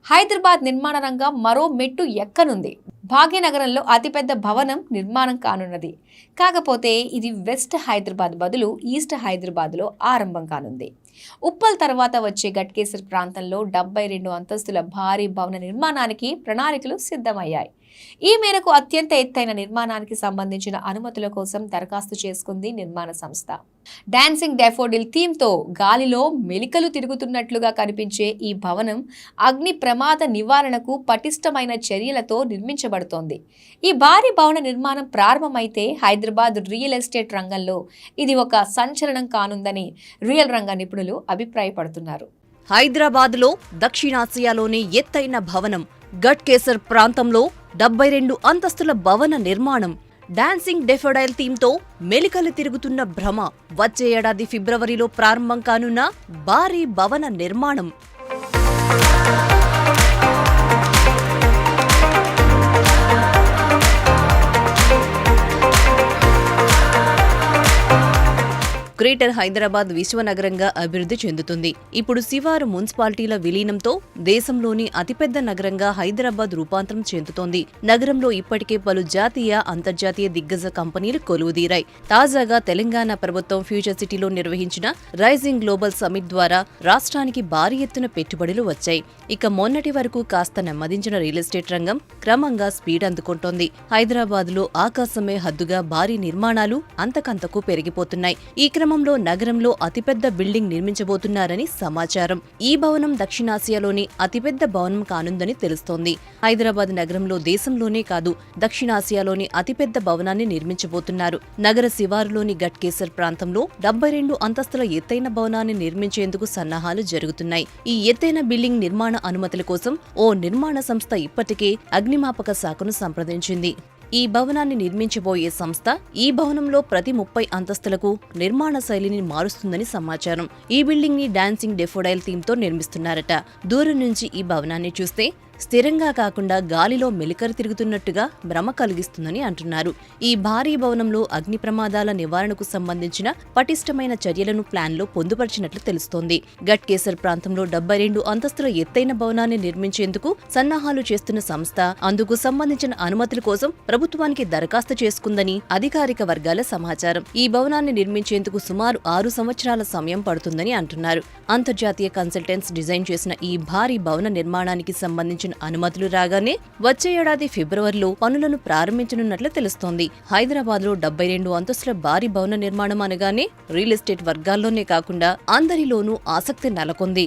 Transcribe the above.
హైదరాబాద్ నిర్మాణ రంగం మరో మెట్టు ఎక్కనుంది. భాగ్యనగరంలో అతిపెద్ద భవనం నిర్మాణం కానున్నది. కాకపోతే ఇది వెస్ట్ హైదరాబాద్ బదులు ఈస్ట్ హైదరాబాద్లో ఆరంభం కానుంది. ఉప్పల్ తర్వాత వచ్చే గట్కేసర్ ప్రాంతంలో 72 అంతస్తుల భారీ భవన నిర్మాణానికి ప్రణాళికలు సిద్ధమయ్యాయి. ఈ మేరకు అత్యంత ఎత్తైన నిర్మాణానికి సంబంధించిన అనుమతుల కోసం దరఖాస్తు చేసుకుంది నిర్మాణ సంస్థ. డాన్సింగ్ డాఫోడిల్ థీమ్తో గాలిలో మెలికలు తిరుగుతున్నట్లుగా కనిపించే ఈ భవనం అగ్ని ప్రమాద నివారణకు పటిష్టమైన చర్యలతో నిర్మించబడుతోంది. ఈ భారీ భవన నిర్మాణం ప్రారంభమైతే హైదరాబాద్ రియల్ ఎస్టేట్ రంగంలో ఇది ఒక సంచలనం కానుందని రియల్ రంగ నిపుణులు అభిప్రాయపడుతున్నారు. హైదరాబాద్లో దక్షిణాసియాలోని ఎత్తైన భవనం గట్కేసర్ ప్రాంతంలో 72 అంతస్తుల భవన నిర్మాణం. డాన్సింగ్ డెఫోడైల్ థీమ్తో మెలికలు తిరుగుతున్న భ్రమ. వచ్చే ఏడాది ఫిబ్రవరిలో ప్రారంభం కానున్న భారీ భవన నిర్మాణం. గ్రేటర్ హైదరాబాద్ విశ్వనగరంగా అభివృద్ధి చెందుతుంది. ఇప్పుడు శివారు మున్సిపాలిటీల విలీనంతో దేశంలోని అతిపెద్ద నగరంగా హైదరాబాద్ రూపాంతరం చెందుతోంది. నగరంలో ఇప్పటికే పలు జాతీయ, అంతర్జాతీయ దిగ్గజ కంపెనీలు కొలువుదీరాయి. తాజాగా తెలంగాణ ప్రభుత్వం ఫ్యూచర్ సిటీలో నిర్వహించిన రైజింగ్ గ్లోబల్ సమిట్ ద్వారా రాష్ట్రానికి భారీ ఎత్తున పెట్టుబడులు వచ్చాయి. ఇక మొన్నటి వరకు కాస్త నెమ్మదించిన రియల్ ఎస్టేట్ రంగం క్రమంగా స్పీడ్ అందుకుంటోంది. హైదరాబాద్లో ఆకాశమే హద్దుగా భారీ నిర్మాణాలు అంతకంతకు పెరిగిపోతున్నాయి. ఈ క్రమంలో నగరంలో అతిపెద్ద బిల్డింగ్ నిర్మించబోతున్నారని సమాచారం. ఈ భవనం దక్షిణాసియాలోని అతిపెద్ద భవనం కానుందని తెలుస్తోంది. హైదరాబాద్ నగరంలో దేశంలోనే కాదు దక్షిణాసియాలోని అతిపెద్ద భవనాన్ని నిర్మించబోతున్నారు. నగర శివారులోని గట్కేసర్ ప్రాంతంలో 72 అంతస్తుల ఎత్తైన భవనాన్ని నిర్మించేందుకు సన్నాహాలు జరుగుతున్నాయి. ఈ ఎత్తైన బిల్డింగ్ నిర్మాణ అనుమతుల కోసం ఓ నిర్మాణ సంస్థ ఇప్పటికే అగ్నిమాపక శాఖను సంప్రదించింది. ఈ భవనాన్ని నిర్మించబోయే సంస్థ ఈ భవనంలో ప్రతి 30 అంతస్తులకు నిర్మాణ శైలిని మారుస్తుందని సమాచారం. ఈ బిల్డింగ్ ని డాన్సింగ్ డెఫోడైల్ థీమ్తో నిర్మిస్తున్నారట. దూరం నుంచి ఈ భవనాన్ని చూస్తే స్థిరంగా కాకుండా గాలిలో మెలికలు తిరుగుతున్నట్టుగా భ్రమ కలిగిస్తుందని అంటున్నారు. ఈ భారీ భవనంలో అగ్ని ప్రమాదాల నివారణకు సంబంధించిన పటిష్టమైన చర్యలను ప్లాన్లో పొందుపరిచినట్లు తెలుస్తోంది. గట్కేసర్ ప్రాంతంలో 72 అంతస్తుల ఎత్తైన భవనాన్ని నిర్మించేందుకు సన్నాహాలు చేస్తున్న సంస్థ అందుకు సంబంధించిన అనుమతుల కోసం ప్రభుత్వానికి దరఖాస్తు చేసుకుందని అధికారిక వర్గాల సమాచారం. ఈ భవనాన్ని నిర్మించేందుకు సుమారు 6 సంవత్సరాల సమయం పడుతుందని అంటున్నారు. అంతర్జాతీయ కన్సల్టెంట్స్ డిజైన్ చేసిన ఈ భారీ భవన నిర్మాణానికి సంబంధించిన అనుమతులు రాగానే వచ్చే ఏడాది ఫిబ్రవరిలో పనులను ప్రారంభించనున్నట్లు తెలుస్తోంది. హైదరాబాద్లో 72 అంతస్తుల భారీ భవన నిర్మాణం అనగానే రియల్ ఎస్టేట్ వర్గాల్లోనే కాకుండా అందరిలోనూ ఆసక్తి నెలకొంది.